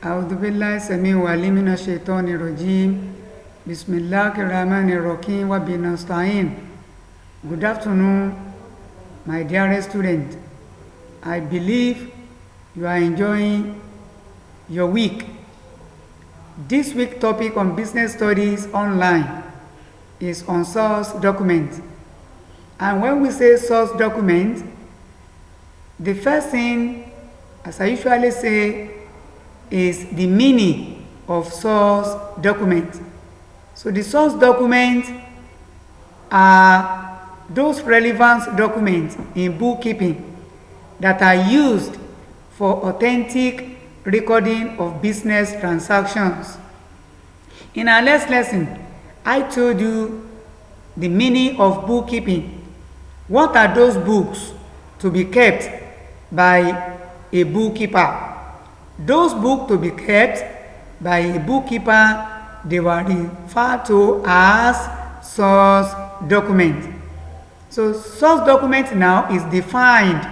أعوذ بالله السميع العليم من الشيطان الرجيم بسم الله الرحمن الرحيم وبه نستعين. Good afternoon, my dearest student. I believe you are enjoying your week. This week's topic on business studies online is on source document. And when we say source document, the first thing, as I usually say, is the meaning of source document. So the source documents are those relevant documents in bookkeeping that are used for authentic recording of business transactions. In our last lesson, I told you the meaning of bookkeeping. What are those books to be kept by a bookkeeper? Those books to be kept by a bookkeeper, they were referred to as source documents. So source document now is defined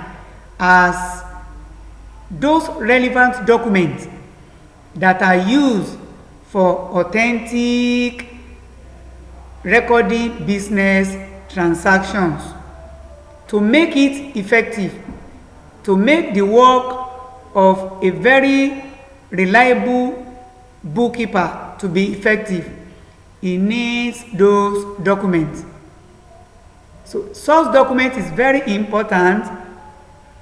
as those relevant documents that are used for authentic recording business transactions. To make it effective, to make the work of a very reliable bookkeeper to be effective, he needs those documents. So source document is very important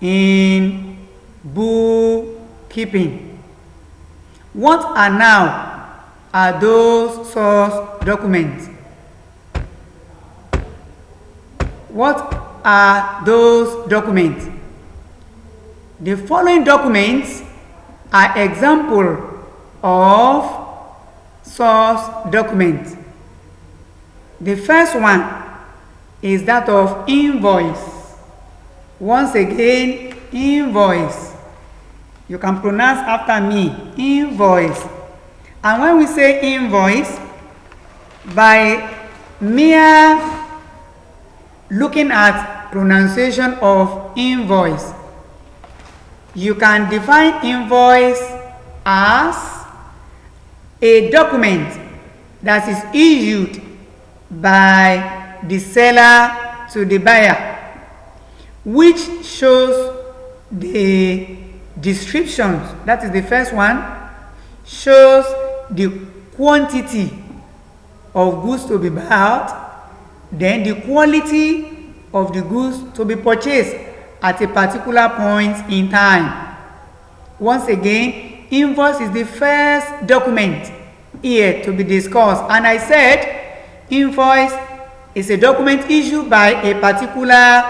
in bookkeeping. What are those source documents? What are those documents? The following documents are examples of source documents. The first one is that of invoice. Once again, invoice. You can pronounce after me, invoice. And when we say invoice, by mere looking at pronunciation of invoice, you can define invoice as a document that is issued by the seller to the buyer, which shows the descriptions. That is the first one, shows the quantity of goods to be bought, then the quality of the goods to be purchased at a particular point in time. Once again, invoice is the first document here to be discussed. And I said invoice is a document issued by a particular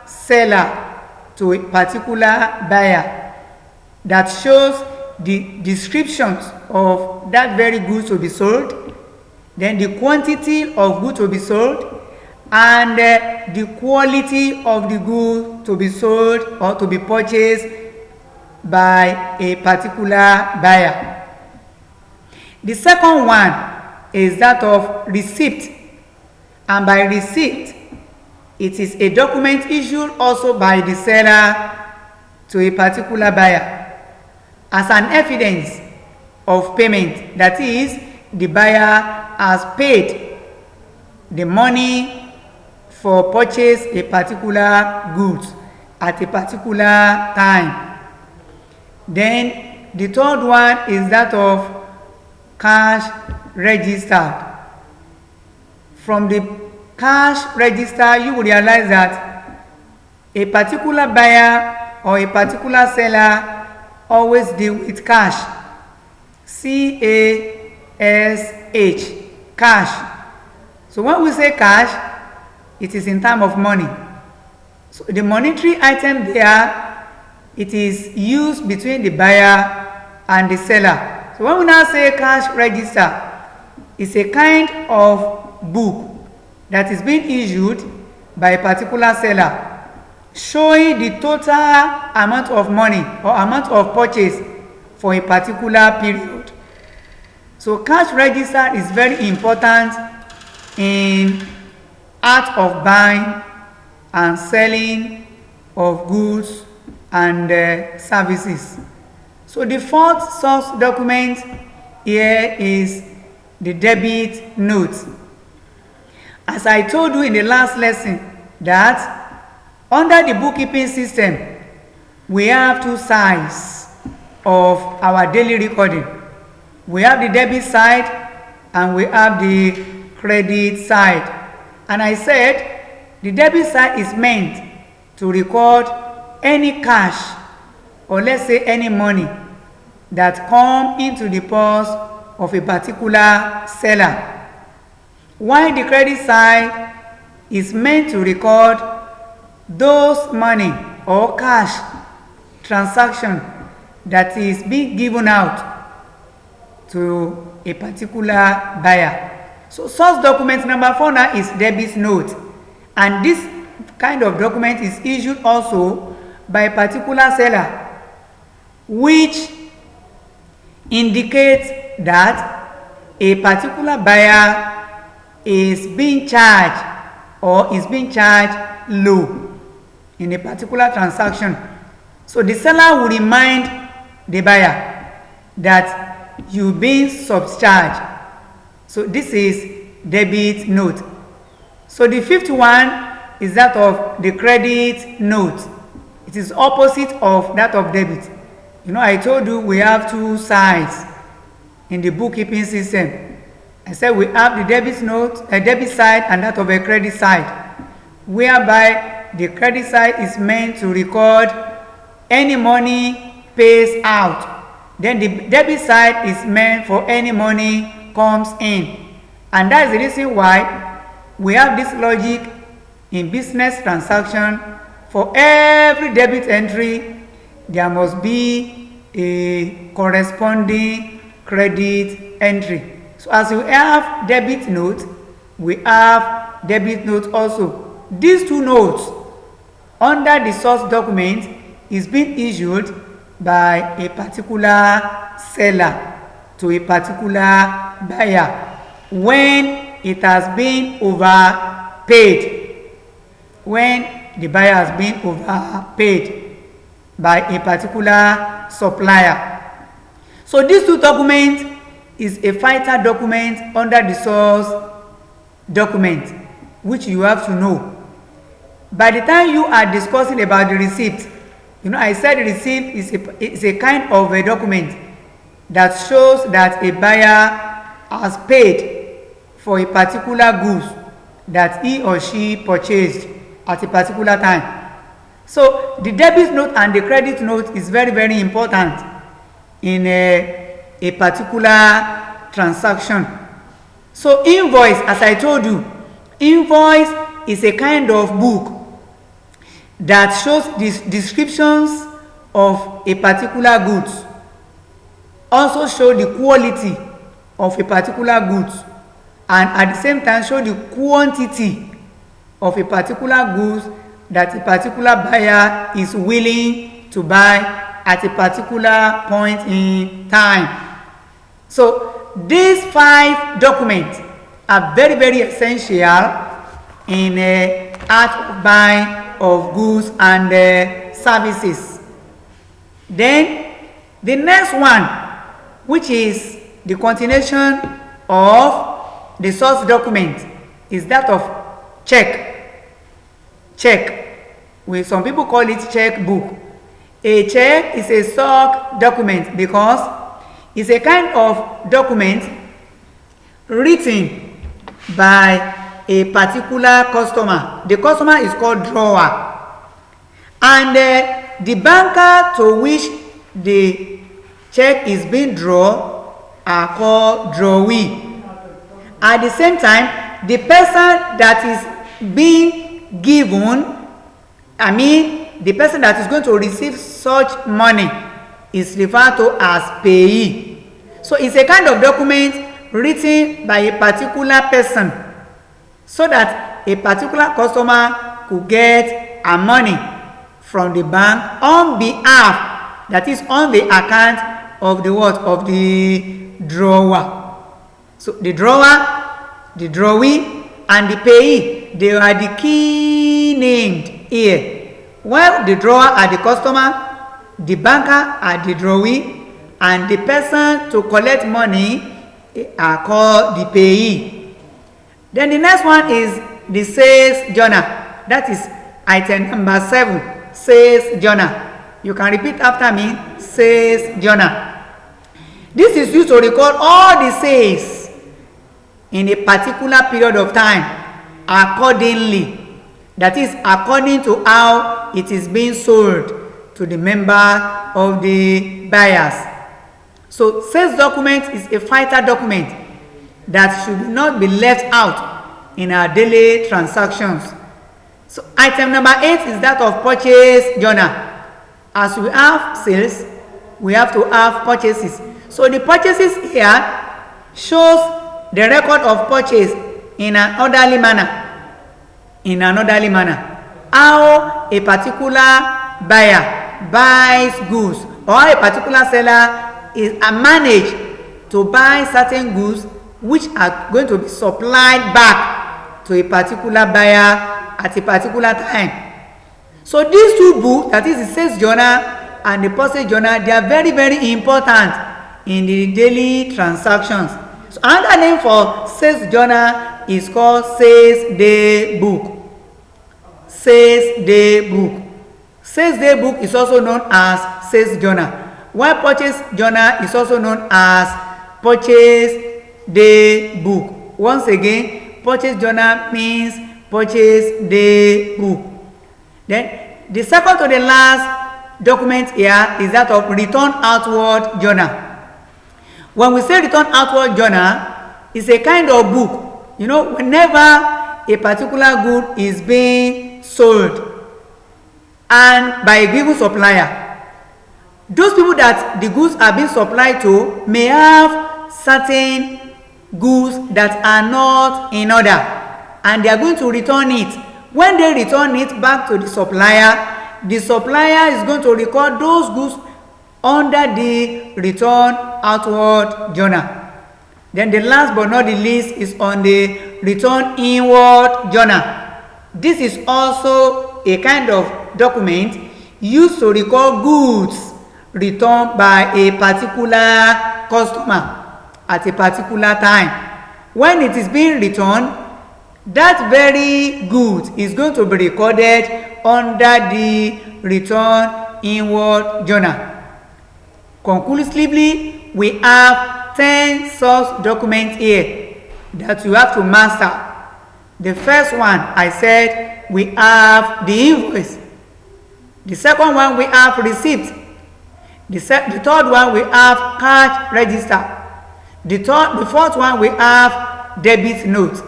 seller to a particular buyer that shows the descriptions of that very good to be sold, then the quantity of good to be sold, and the quality of the good to be sold or to be purchased by a particular buyer. The second one is that of receipt. And by receipt, it is a document issued also by the seller to a particular buyer as an evidence of payment. That is, the buyer has paid the money for purchase a particular goods at a particular time. Then the third one is that of cash register. From the cash register, you will realize that a particular buyer or a particular seller always deal with cash. CASH, cash. So when we say cash, it is in terms of money. So the monetary item there, it is used between the buyer and the seller. So when we now say cash register, it's a kind of book that is being issued by a particular seller, showing the total amount of money or amount of purchase for a particular period. So cash register is very important in art of buying and selling of goods and services. So the fourth source document here is the debit note. As I told you in the last lesson that under the bookkeeping system, we have two sides of our daily recording. We have the debit side and we have the credit side. And I said the debit side is meant to record any cash, or let's say any money that come into the purse of a particular seller, while the credit side is meant to record those money or cash transaction that is being given out to a particular buyer. So source document number 4 now is debit note, and this kind of document is issued also by a particular seller, which indicates that a particular buyer is being charged or is being charged low in a particular transaction. So the seller will remind the buyer that you've been subcharged. So this is debit note. So the fifth one is that of the credit note. It is opposite of that of debit. You know, I told you we have two sides in the bookkeeping system. I said we have the debit note, a debit side, and that of a credit side, whereby the credit side is meant to record any money pays out. Then the debit side is meant for any money comes in. And that is the reason why we have this logic in business transaction. For every debit entry, there must be a corresponding credit entry. So as we have debit note, we have debit note also. These two notes under the source document is being issued by a particular seller to a particular buyer when it has been overpaid. When the buyer has been overpaid by a particular supplier. So these two documents is a fighter document under the source document, which you have to know. By the time you are discussing about the receipt, you know, I said the receipt is a kind of a document that shows that a buyer has paid for a particular goods that he or she purchased at a particular time. So the debit note and the credit note is very, very important in a particular transaction. So invoice, as I told you, invoice is a kind of book that shows descriptions of a particular goods, also show the quality of a particular goods, and at the same time show the quantity of a particular goods that a particular buyer is willing to buy at a particular point in time. So these 5 documents are very, very essential in art of buying of goods and services. Then the next one, which is the continuation of the source document, is that of check. Some people call it checkbook. A check is a stock document because it's a kind of document written by a particular customer. The customer is called drawer, and the banker to which the check is being drawn are called drawee. At the same time, the person that is being given, the person that is going to receive such money is referred to as payee. So it's a kind of document written by a particular person so that a particular customer could get a money from the bank on behalf, that is on the account of the what? Of the drawer. So the drawer, the drawee, and the payee, they are the key named here. While the drawer are the customer, the banker are the drawee, and the person to collect money are called the payee. Then the next one is the sales journal. That is item number 7, sales journal. You can repeat after me, sales journal. This is used to record all the sales in a particular period of time accordingly. That is according to how it is being sold to the member of the buyers. So sales document is a vital document that should not be left out in our daily transactions. So item number 8 is that of purchase journal. As we have sales, we have to have purchases. So the purchases here shows the record of purchase in an orderly manner. How a particular buyer buys goods, or a particular seller is managed to buy certain goods which are going to be supplied back to a particular buyer at a particular time. So these two books, that is the sales journal and the purchase journal, they are very, very important in the daily transactions. So another name for sales journal is called sales day book. Sales day book. Sales day book is also known as sales journal, while purchase journal is also known as purchase day book. Once again, purchase journal means purchase day book. Then the second to the last document here is that of return outward journal. When we say return outward journal, it's a kind of book. You know, whenever a particular good is being sold and by a given supplier, those people that the goods are being supplied to may have certain goods that are not in order, and they are going to return it. When they return it back to the supplier is going to record those goods under the return outward journal. Then the last but not the least is on the return inward journal. This is also a kind of document used to record goods returned by a particular customer at a particular time. When it is being returned, that very good is going to be recorded under the return inward journal. Conclusively, we have 10 such documents here that you have to master. The first one, I said, we have the invoice. The second one, we have receipt. The third one, we have cash register. The fourth one, we have debit note.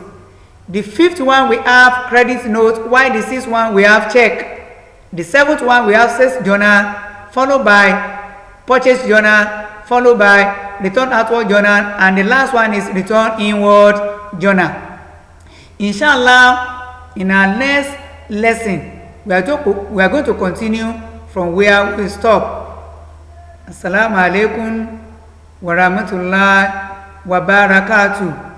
The fifth one, we have credit note, while the sixth one, we have check. The seventh one, we have sales journal, followed by purchase journal, followed by return outward journal, and the last one is return inward journal. Inshallah, in our next lesson, we are going to continue from where we stop. Assalamu alaikum wa rahmatullahi wa barakatuh.